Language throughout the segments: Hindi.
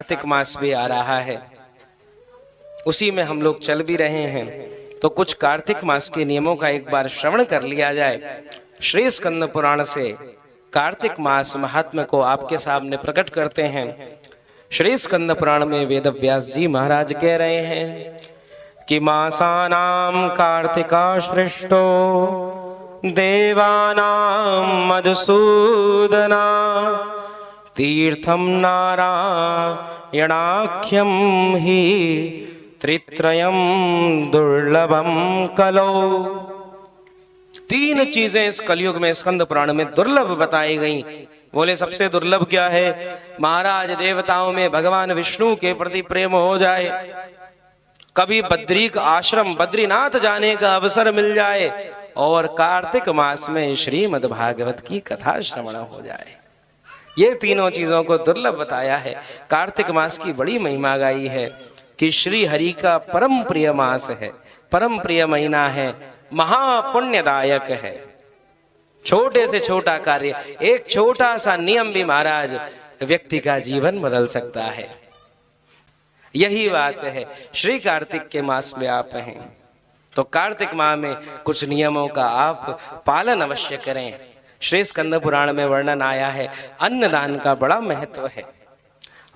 कार्तिक मास भी आ रहा है, उसी में हम लोग चल भी रहे हैं, तो कुछ कार्तिक मास के नियमों का एक बार श्रवण कर लिया जाए। श्री स्कंद पुराण से कार्तिक मास महात्म्य को आपके सामने प्रकट करते हैं। श्री स्कंद पुराण में वेद व्यास जी महाराज कह रहे हैं कि मासानां कार्तिका श्रेष्ठो देवानां मधुसूदना तीर्थम नारायणाख्यम ही त्रित्रयम दुर्लभम कलो। तीन चीजें इस कलयुग में स्कंद पुराण में दुर्लभ बताई गई। बोले सबसे दुर्लभ क्या है? महाराज देवताओं में भगवान विष्णु के प्रति प्रेम हो जाए, कभी बद्री का आश्रम बद्रीनाथ जाने का अवसर मिल जाए, और कार्तिक मास में श्रीमद् भागवत की कथा श्रवण हो जाए। ये तीनों चीजों को दुर्लभ बताया है। कार्तिक मास की बड़ी महिमा गाई है कि श्री हरि का परम प्रिय मास है, परम प्रिय महीना है, महापुण्यदायक है। छोटे से छोटा कार्य, एक छोटा सा नियम भी महाराज व्यक्ति का जीवन बदल सकता है। यही बात है। श्री कार्तिक के मास में आप हैं तो कार्तिक माह में कुछ नियमों का आप पालन अवश्य करें। श्री स्कंद पुराण में वर्णन आया है, अन्नदान का बड़ा महत्व है।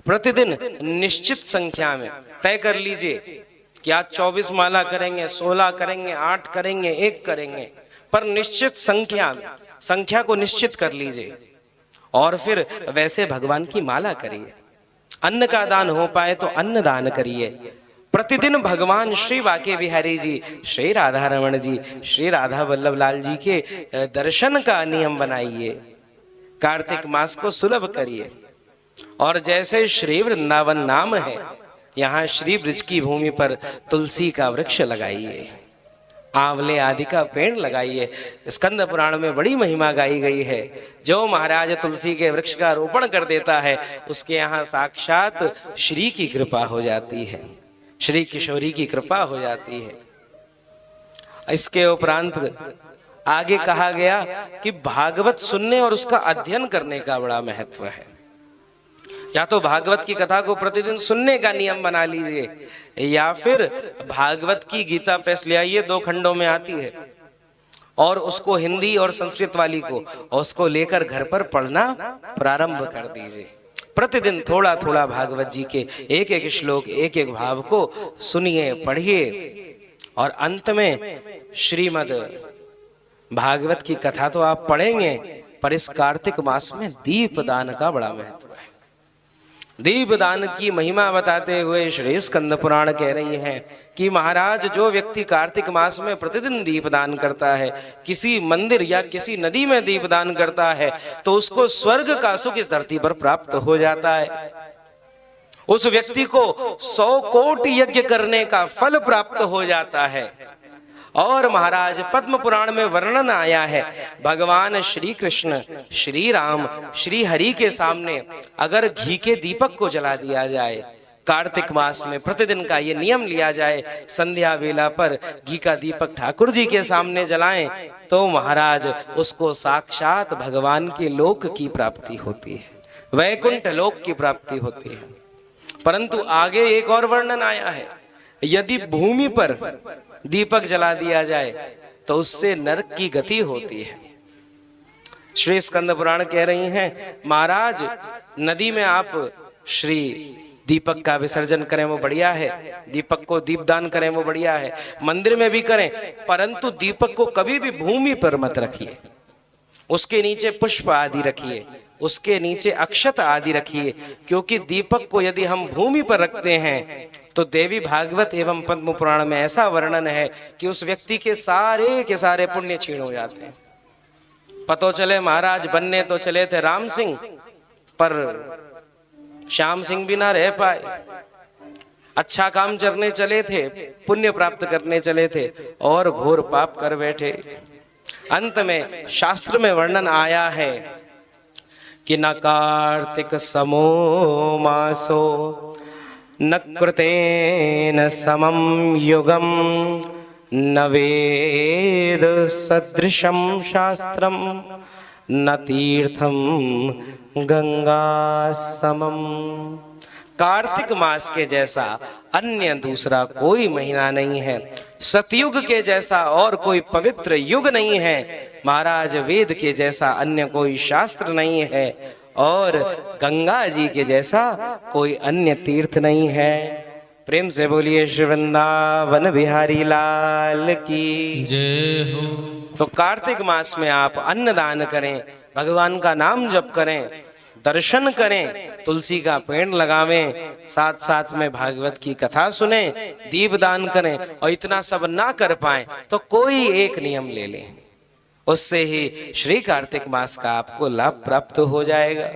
प्रतिदिन निश्चित संख्या में तय कर लीजिए कि आज 24 माला करेंगे, 16 करेंगे, 8 करेंगे, 1 करेंगे, पर निश्चित संख्या में, संख्या को निश्चित कर लीजिए और फिर वैसे भगवान की माला करिए। अन्न का दान हो पाए तो अन्न दान करिए। प्रतिदिन भगवान श्री वाके बिहारी जी, श्री राधा रमण जी, श्री राधा वल्लभ लाल जी के दर्शन का नियम बनाइए। कार्तिक मास को सुलभ करिए। और जैसे श्री वृंदावन नाम है, यहाँ श्री ब्रज की भूमि पर तुलसी का वृक्ष लगाइए, आंवले आदि का पेड़ लगाइए। स्कंद पुराण में बड़ी महिमा गाई गई है। जो महाराज तुलसी के वृक्ष का रोपण कर देता है, उसके यहाँ साक्षात श्री की कृपा हो जाती है, श्री किशोरी की कृपा हो जाती है। इसके उपरांत आगे कहा गया कि भागवत सुनने और उसका अध्ययन करने का बड़ा महत्व है। या तो भागवत की कथा को प्रतिदिन सुनने का नियम बना लीजिए, या फिर भागवत की गीता प्रेस ले आइए, 2 खंडों में आती है, और उसको हिंदी और संस्कृत वाली को, और उसको लेकर घर पर पढ़ना प्रारंभ कर दीजिए। प्रतिदिन थोड़ा थोड़ा भागवत जी के एक एक श्लोक, एक एक भाव को सुनिए, पढ़िए, और अंत में श्रीमद् भागवत की कथा तो आप पढ़ेंगे, पर इस कार्तिक मास में दीपदान का बड़ा महत्व है। दीपदान की महिमा बताते हुए श्री स्कंद पुराण कह रही है कि महाराज जो व्यक्ति कार्तिक मास में प्रतिदिन दीपदान करता है, किसी मंदिर या किसी नदी में दीपदान करता है, तो उसको स्वर्ग का सुख इस धरती पर प्राप्त हो जाता है। उस व्यक्ति को 100 कोटि यज्ञ करने का फल प्राप्त हो जाता है। और महाराज पद्म पुराण में वर्णन आया है, भगवान श्री कृष्ण, श्री राम, श्री हरि के सामने अगर घी के दीपक को जला दिया जाए, कार्तिक मास में प्रतिदिन का ये नियम लिया जाए, संध्या वेला पर घी का दीपक ठाकुर जी के सामने जलाएं, तो महाराज उसको साक्षात भगवान के लोक की प्राप्ति होती है, वैकुंठ लोक की प्राप्ति होती है। परंतु आगे एक और वर्णन आया है, यदि भूमि पर दीपक जला दिया जाए तो उससे नरक की गति होती है। श्री स्कंद पुराण कह रही हैं, महाराज नदी में आप श्री दीपक का विसर्जन करें वो बढ़िया है, दीपक को दीपदान करें वो बढ़िया है, मंदिर में भी करें, परंतु दीपक को कभी भी भूमि पर मत रखिए। उसके नीचे पुष्प आदि रखिए, उसके नीचे अक्षत आदि रखिए, क्योंकि दीपक को यदि हम भूमि पर रखते हैं तो देवी भागवत एवं पद्म पुराण में ऐसा वर्णन है कि उस व्यक्ति के सारे पुण्य क्षीण हो जाते हैं। पतो चले महाराज बनने तो चले थे राम सिंह, पर श्याम सिंह भी ना रह पाए। अच्छा काम करने चले थे, पुण्य प्राप्त करने चले थे, और घोर पाप कर बैठे। अंत में शास्त्र में वर्णन आया है कि न कार्तिक समो मासो न कृतेन समम युगम न वेद सदृशम शास्त्रम न तीर्थम गंगा समम। कार्तिक मास के जैसा अन्य दूसरा कोई महीना नहीं है, सतयुग के जैसा और कोई पवित्र युग नहीं है, महाराज वेद के जैसा अन्य कोई शास्त्र नहीं है, और गंगा जी के जैसा कोई अन्य तीर्थ नहीं है। प्रेम से बोलिए श्री वृंदावन बिहारी लाल की जय हो। तो कार्तिक मास में आप अन्नदान करें, भगवान का नाम जप करें, दर्शन करें, तुलसी का पेड़ लगावें, साथ साथ में भागवत की कथा सुने, दीपदान करें, और इतना सब ना कर पाए तो कोई एक नियम ले लें, उससे ही श्री कार्तिक मास का आपको लाभ प्राप्त हो जाएगा।